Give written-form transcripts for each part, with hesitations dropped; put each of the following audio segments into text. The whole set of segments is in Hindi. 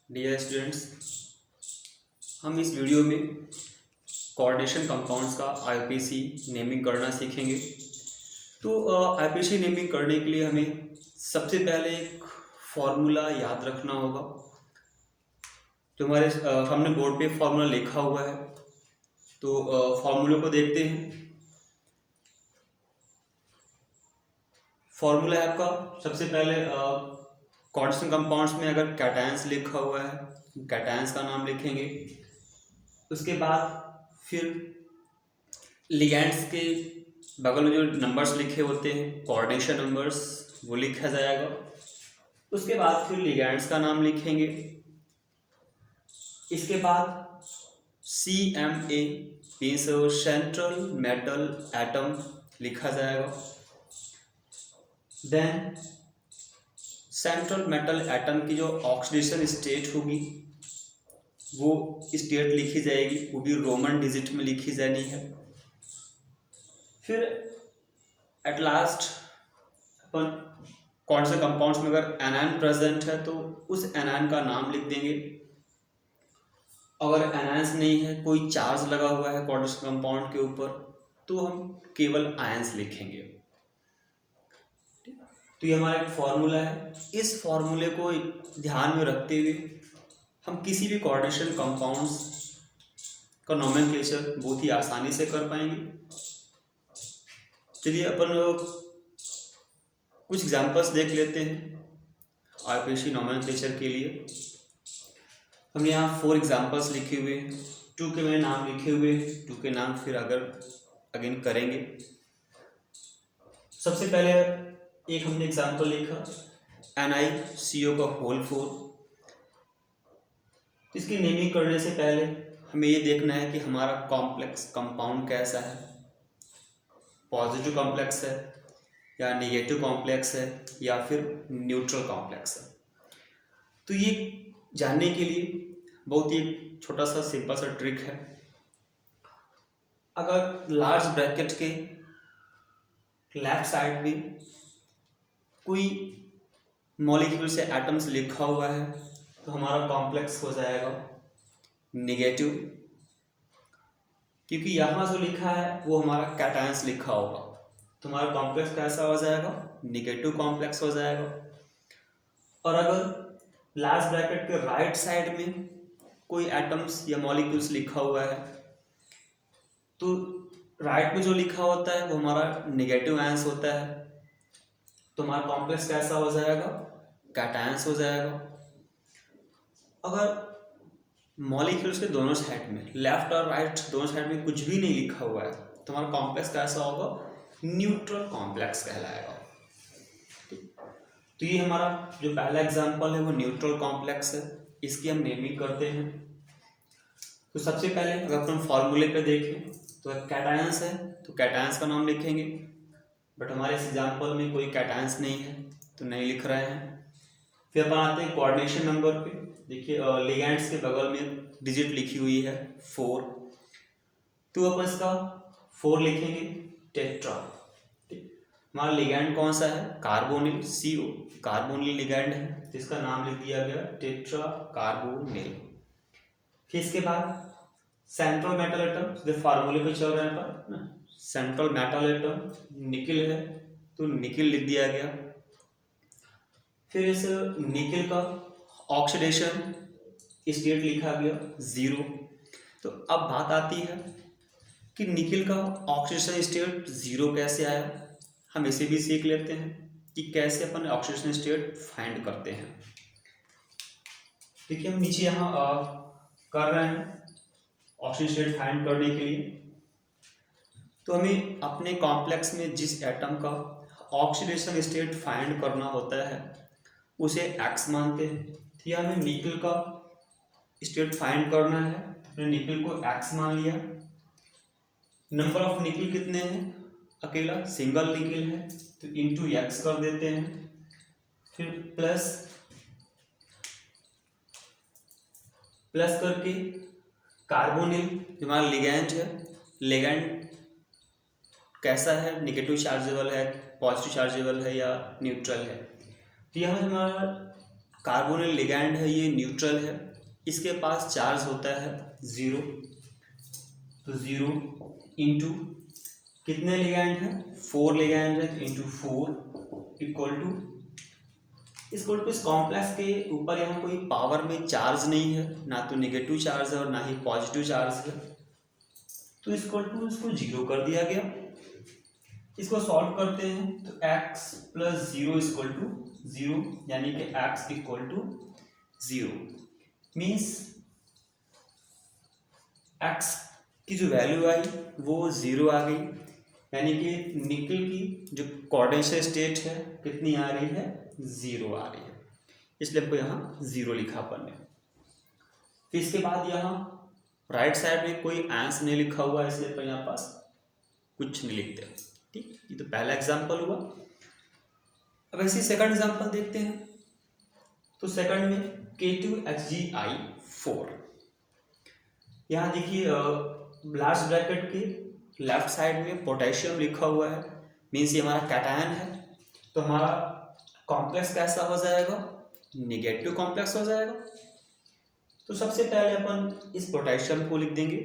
डियर स्टूडेंट्स, हम इस वीडियो में कोऑर्डिनेशन कंपाउंड्स का आईपीसी नेमिंग करना सीखेंगे। तो आईपीसी नेमिंग करने के लिए हमें सबसे पहले एक फॉर्मूला याद रखना होगा। जो हमारे सामने बोर्ड पे फॉर्मूला लिखा हुआ है, तो फॉर्मूले को देखते हैं। फॉर्मूला है आपका सबसे पहले कोऑर्डिनेशन कंपाउंड्स में अगर कैटायंस लिखा हुआ है, कैटायंस का नाम लिखेंगे। उसके बाद फिर लिगैंड्स के बगल में जो नंबर्स लिखे होते हैं, कोऑर्डिनेशन नंबर्स, वो लिखा जाएगा। उसके बाद फिर लिगैंड्स का नाम लिखेंगे। इसके बाद CMA means central metal atom लिखा जाएगा। देन सेंट्रल मेटल एटम की जो ऑक्सीडेशन स्टेट होगी वो स्टेट लिखी जाएगी, वो भी रोमन डिजिट में लिखी जानी है। फिर एट लास्ट अपन कौन से कंपाउंड्स में अगर एनायन प्रेजेंट है तो उस एनायन का नाम लिख देंगे। अगर एनायंस नहीं है, कोई चार्ज लगा हुआ है कोऑर्डिनेशन कंपाउंड के ऊपर, तो हम केवल आयंस लिखेंगे। तो ये हमारा एक फॉर्मूला है। इस फॉर्मूले को ध्यान में रखते हुए हम किसी भी कोऑर्डिनेशन कंपाउंड्स का नोमेनक्लेचर बहुत ही आसानी से कर पाएंगे। चलिए अपन कुछ एग्जांपल्स देख लेते हैं आईपीसी नोमेनक्लेचर के लिए। हमने यहाँ 4 एग्जांपल्स लिखे हुए हैं। 2 के मैंने नाम लिखे हुए हैं, 2 के नाम फिर अगेन करेंगे। सबसे पहले एक हमने एग्जांपल लिखा NiCO का होल 4। इसकी नेमिंग करने से पहले हमें ये देखना है कि हमारा कॉम्प्लेक्स कंपाउंड कैसा है, पॉजिटिव कॉम्प्लेक्स है या नेगेटिव कॉम्प्लेक्स है या फिर न्यूट्रल कॉम्प्लेक्स है। तो ये जानने के लिए बहुत ही छोटा सा सिंपल सा ट्रिक है। अगर लार्ज ब्रैकेट के लेफ्ट साइड में कोई मॉलिक्यूल से एटम्स लिखा हुआ है तो हमारा कॉम्प्लेक्स हो जाएगा नेगेटिव, क्योंकि यहाँ जो लिखा है वो हमारा कैटायंस लिखा होगा। तो हमारा कॉम्प्लेक्स कैसा हो जाएगा? नेगेटिव कॉम्प्लेक्स हो जाएगा। और अगर लास्ट ब्रैकेट के राइट साइड में कोई एटम्स या मॉलिक्यूल्स लिखा हुआ है तो राइट में जो लिखा होता है वो हमारा नेगेटिव आयंस होता है। तो हमारा कॉम्प्लेक्स कैसा हो जाएगा? कैटायंस हो जाएगा। अगर मॉलिक्यूल्स के दोनों साइड में, लेफ्ट और राइट दोनों साइड में कुछ भी नहीं लिखा हुआ है तो हमारा कॉम्प्लेक्स कैसा होगा? न्यूट्रल कॉम्प्लेक्स कहलाएगा। तो ये हमारा जो पहला एग्जांपल है वो न्यूट्रल कॉम्प्लेक्स है। इसकी हम नेमिंग करते हैं। तो सबसे पहले अगर अपन फॉर्मूले पे देखें तो कैटायंस है तो कैटायंस का नाम लिखेंगे, बट हमारे इस एग्जांपल में कोई कैटायंस नहीं है तो नहीं लिख रहे हैं। फिर अपन आते हैं कोऑर्डिनेशन नंबर पे। देखिए लिगैंड्स के बगल में डिजिट लिखी हुई है 4, तो अपन इसका 4 लिखेंगे, टेट्रा। हमारा लिगैंड कौन सा है? कार्बोनिल, CO कार्बोनिल लिगैंड है जिसका नाम लिख दिया गया टेट्रा कार्बोनिल। फिर इसके बाद सेंट्रल मेटल एटम, जो फार्मूले पे चल रहे हैं अपन, सेंट्रल मेटल एटम निकिल है तो निकिल लिख दिया गया। फिर इस निकिल का ऑक्सीडेशन स्टेट लिखा गया 0। तो अब बात आती है कि निकिल का ऑक्सीडेशन स्टेट 0 कैसे आया। हम इसे भी सीख लेते हैं कि कैसे अपन ऑक्सीडेशन स्टेट फाइंड करते हैं। देखिए हम नीचे यहाँ कर रहे हैं ऑक्सीडेशन स्टेट फाइंड करने के लिए। तो हमें अपने कॉम्प्लेक्स में जिस एटम का ऑक्सीडेशन स्टेट फाइंड करना होता है उसे X मानते हैं। तो हमें निकिल का स्टेट फाइंड करना है, हमने निकिल को X मान लिया। नंबर ऑफ निकिल कितने हैं? अकेला सिंगल निकिल है तो इंटू X कर देते हैं। फिर प्लस करके कार्बोनिल जो हमारा लिगैंड है, लिगैंड कैसा है? नेगेटिव चार्जेबल है, पॉजिटिव चार्जेबल है या न्यूट्रल है। तो यहाँ हमारा कार्बोनिल लिगैंड है, ये न्यूट्रल है, इसके पास चार्ज होता है 0, तो 0 इंटू कितने लिगैंड है, 4 लिगैंड है, इंटू 4 इक्वल टू इस कॉम्प्लेक्स के ऊपर यहाँ कोई पावर में चार्ज नहीं है, ना तो नेगेटिव चार्ज है और ना ही पॉजिटिव चार्ज है, तो इसको 0 कर दिया गया। इसको सॉल्व करते हैं तो x प्लस 0 इक्वल टू 0, यानी कि x equal to 0 means x की जो वैल्यू आई वो 0 आ गई, यानी कि निकल की जो कोऑर्डिनेशन स्टेट है कितनी आ रही है, 0 आ रही है, इसलिए हमको यहाँ 0 लिखा अपन ने। फिर इसके बाद यहाँ राइट साइड में कोई आंसर नहीं लिखा हुआ है, इसलिए अपन यहाँ पास कुछ नहीं लिखते। ठीक, ये तो पहला एग्जाम्पल हुआ। अब ऐसे सेकंड एग्जाम्पल देखते हैं। तो सेकंड में K2HgI4, यहाँ देखिए लार्ज ब्रैकेट के लेफ्ट साइड में पोटेशियम लिखा हुआ है, मीन्स ये हमारा कैटायन है, तो हमारा कॉम्प्लेक्स कैसा हो जाएगा, नेगेटिव कॉम्प्लेक्स हो जाएगा। तो सबसे पहले अपन इस पोटेशियम को लिख देंगे,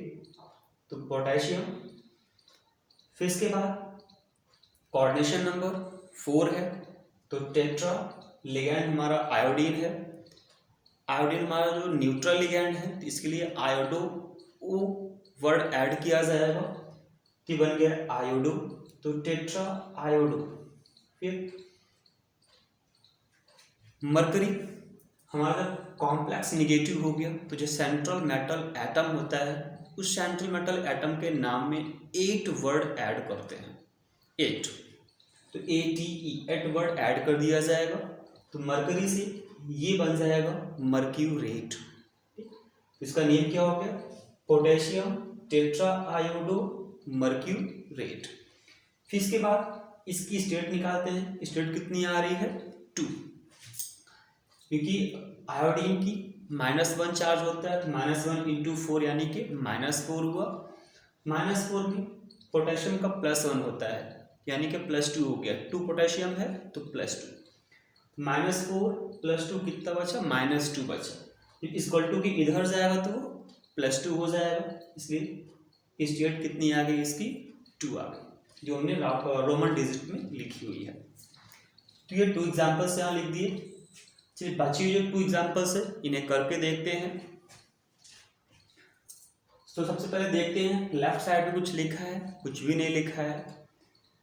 तो पोटेशियम, फिर इसके बाद कोऑर्डिनेशन नंबर 4 है, तो टेट्रा, लिगैंड हमारा आयोडीन है, आयोडीन हमारा जो न्यूट्रल लिगैंड है, तो इसके लिए आयोडो ओ वर्ड ऐड किया जाएगा कि बन गया आयोडो, तो टेट्रा आयोडो। फिर मरकरी हमारा कॉम्प्लेक्स निगेटिव हो गया, तो जो सेंट्रल मेटल एटम होता है उस सेंट्रल मेटल एटम के नाम में 8 वर्ड ऐड करते हैं, 8, तो ATE 8 वर्ड ऐड कर दिया जाएगा, तो मरकरी से ये बन जाएगा मर्क्यूरेट। इसका नेम क्या हो गया, पोटेशियम टेट्रा आयोडो मर्क्यूरेट। फिर इसके बाद इसकी स्टेट निकालते हैं, स्टेट कितनी आ रही है, 2, क्योंकि आयोडीन की -1 चार्ज होता है, तो -1 इंटू 4 यानी कि -4 हुआ, -4 में पोटेशियम का +1 होता है, यानी कि +2 हो गया, 2 पोटेशियम है तो +2, -4 +2 कितना बचा, -2 बचा, इक्वल टू की इधर जाएगा तो +2 हो जाएगा, इसलिए स्टेट कितनी आ गई इसकी, 2 आ गई, जो हमने रोमन डिजिट में लिखी हुई है। तो ये 2 एग्जाम्पल्स यहाँ लिख दिए। चलिए बची हुई जो 2 एग्जाम्पल्स है इन्हें करके देखते हैं। तो सबसे पहले देखते हैं, लेफ्ट साइड में कुछ लिखा है, कुछ भी नहीं लिखा है।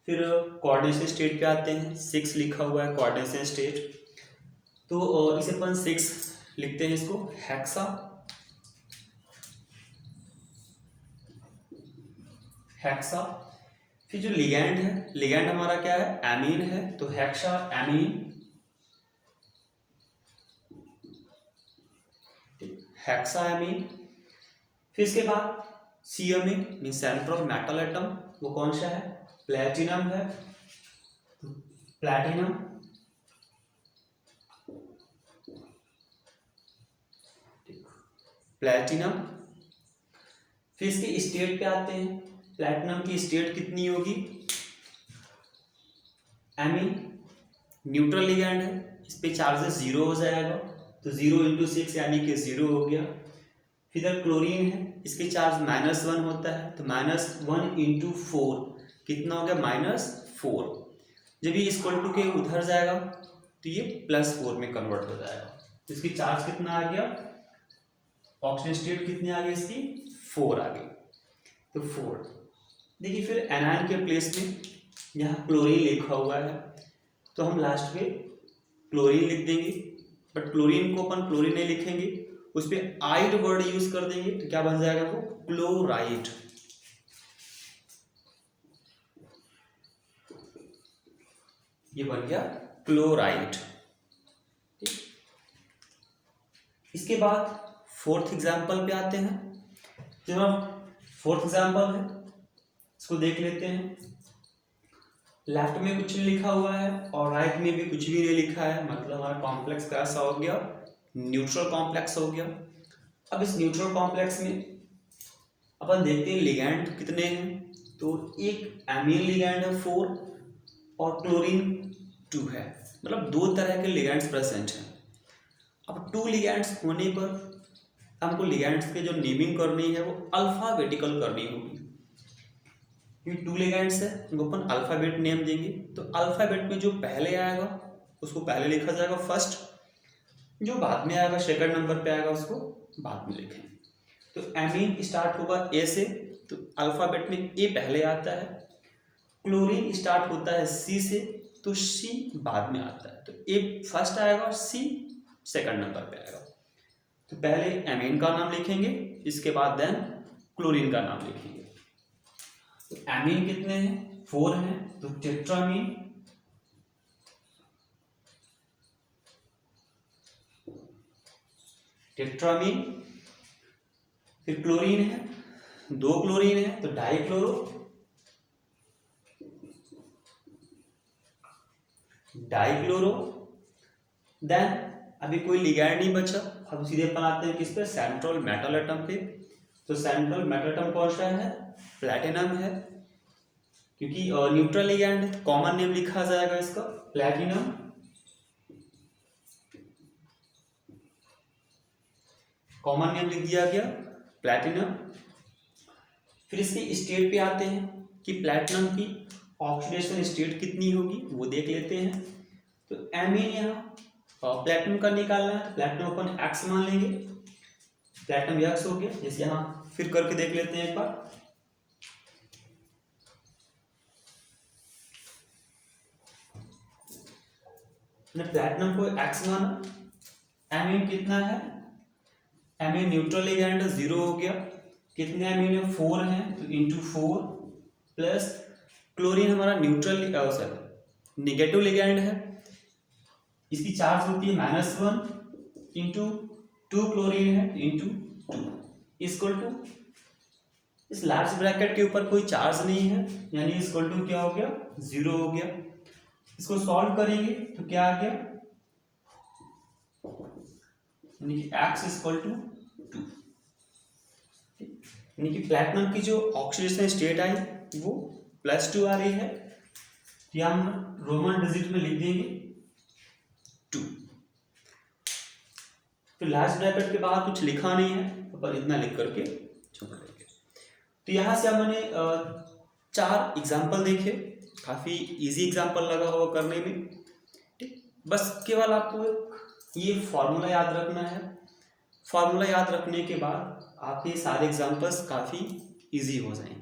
फिर कोऑर्डिनेशन स्टेट पे आते हैं, 6 लिखा हुआ है कोऑर्डिनेशन स्टेट, तो इसे अपन 6 लिखते हैं, इसको हेक्सा, हेक्सा। फिर जो लिगैंड है, लिगैंड हमारा क्या है, एमीन है, तो हेक्सा एमीन, हेक्सा एमीन। फिर इसके बाद CMe mean central metal atom, वो कौन सा है, प्लेटिनम है, प्लेटिनम। प्लेटिनम। फिर इसकी स्टेट पे आते हैं, प्लेटिनम की स्टेट कितनी होगी, एमीन, न्यूट्रल लिगैंड है, इस पे चार्जेस 0 हो जाएगा, तो 0 इंटू 6 यानी कि 0 हो गया। फिर इधर क्लोरीन है, इसके चार्ज -1 होता है, तो -1 इंटू 4 कितना हो गया, -4, जब ये इक्वल टू के उधर जाएगा तो ये +4 में कन्वर्ट हो जाएगा, तो इसकी चार्ज कितना आ गया, ऑक्सीजन स्टेट कितनी आ गई इसकी, 4 आ गई, तो 4। देखिए फिर एनायन के प्लेस में यहाँ क्लोरीन लिखा हुआ है, तो हम लास्ट में क्लोरीन लिख देंगे, बट क्लोरीन को अपन क्लोरीन नहीं लिखेंगे, उस पर आइड वर्ड यूज कर देंगे, तो क्या बन जाएगा वो, क्लोराइड। ये बन गया क्लोराइड। इसके बाद 4th एग्जाम्पल पे आते हैं। जो हम 4th एग्जाम्पल है इसको देख लेते हैं। लेफ्ट में कुछ नहीं लिखा हुआ है और राइट में भी कुछ भी नहीं लिखा है, मतलब हमारा कॉम्प्लेक्स कैसा हो गया, न्यूट्रल कॉम्प्लेक्स हो गया। अब इस न्यूट्रल कॉम्प्लेक्स में अपन देखते हैं लिगैंड कितने हैं, तो एक एमीन लिगैंड है 4 और क्लोरीन 2 है, मतलब 2 तरह के लिगैंड्स प्रेजेंट हैं। अब 2 लिगैंड्स होने पर हमको लिगैंड्स के जो नेमिंग करनी है वो अल्फ़ाबेटिकल करनी होगी। ये 2 लिगैंड्स है, उनको अपन अल्फ़ाबेट नेम देंगे। तो अल्फ़ाबेट में जो पहले आएगा उसको पहले लिखा जाएगा फर्स्ट, जो बाद में आएगा सेकंड नंबर पे आएगा उसको बाद में लिखेंगे। तो एमीन स्टार्ट होगा ए से, तो अल्फ़ाबेट में ए पहले आता है। क्लोरीन स्टार्ट होता है सी से, तो सी बाद में आता है। तो ए फर्स्ट आएगा और सी सेकंड नंबर पे आएगा। तो पहले एमीन का नाम लिखेंगे, इसके बाद देन क्लोरीन का नाम लिखेंगे। तो एमीन कितने हैं? 4 हैं, तो टेट्रामीन, टेट्रामीन। फिर क्लोरीन है, 2 क्लोरीन है, तो डाइक्लोरो, डाइक्लोरो। देन अभी कोई लिगैंड नहीं बचा, अब सीधे अपन आते हैं किस पे? सेंट्रल मेटल एटम पे। तो सेंट्रल मेटल एटम कौन सा है? प्लैटिनम है, क्योंकि न्यूट्रल लिगैंड है, कॉमन नेम लिखा जाएगा इसका प्लैटिनम। कॉमन नेम लिख दिया गया प्लैटिनम। फिर इसके स्टेट पे आते हैं कि प्लैटिनम की ऑक्सीडेशन स्टेट कितनी होगी, वो देख लेते हैं। तो एमीन यहाँ प्लैटिनम का निकालना है, तो प्लैटिनम अपन एक्स मान लेंगे, प्लैटिनम एक्स हो गया। जैसे यहाँ फिर करके देख लेते हैं एक बार। प्लैटिनम को एक्स माना, एमीन कितना है? एमीन न्यूट्रल लिगैंड 0 हो गया। कितने एमीन है? 4 है, तो इंटू 4 प्लस क्लोरीन हमारा न्यूट्रल सॉरी निगेटिव लिगैंड है, इसकी चार्ज होती है -1 इंटू 2 क्लोरीन है इंटू 2 इक्वल टू, इस लार्ज ब्रैकेट के ऊपर कोई चार्ज नहीं है, यानी इक्वल टू क्या हो गया? 0 हो गया। इसको सॉल्व करेंगे तो क्या आ गया? यानी कि x इक्वल टू 2, यानी कि प्लैटिनम की जो ऑक्सीडेशन स्टेट आई वो +2 आ रही है। तो यहाँ हम रोमन डिजिट में लिख देंगे 2। तो लास्ट ब्रैकेट के बाद कुछ लिखा नहीं है, तो पर इतना लिख करके छोड़ देंगे। तो यहाँ से हमने 4 एग्जाम्पल देखे, काफ़ी इजी एग्जाम्पल लगा होगा करने में। ठीक, बस केवल आपको ये फॉर्मूला याद रखना है। फॉर्मूला याद रखने के बाद आपके सारे एग्जाम्पल्स काफ़ी इजी हो जाएंगे।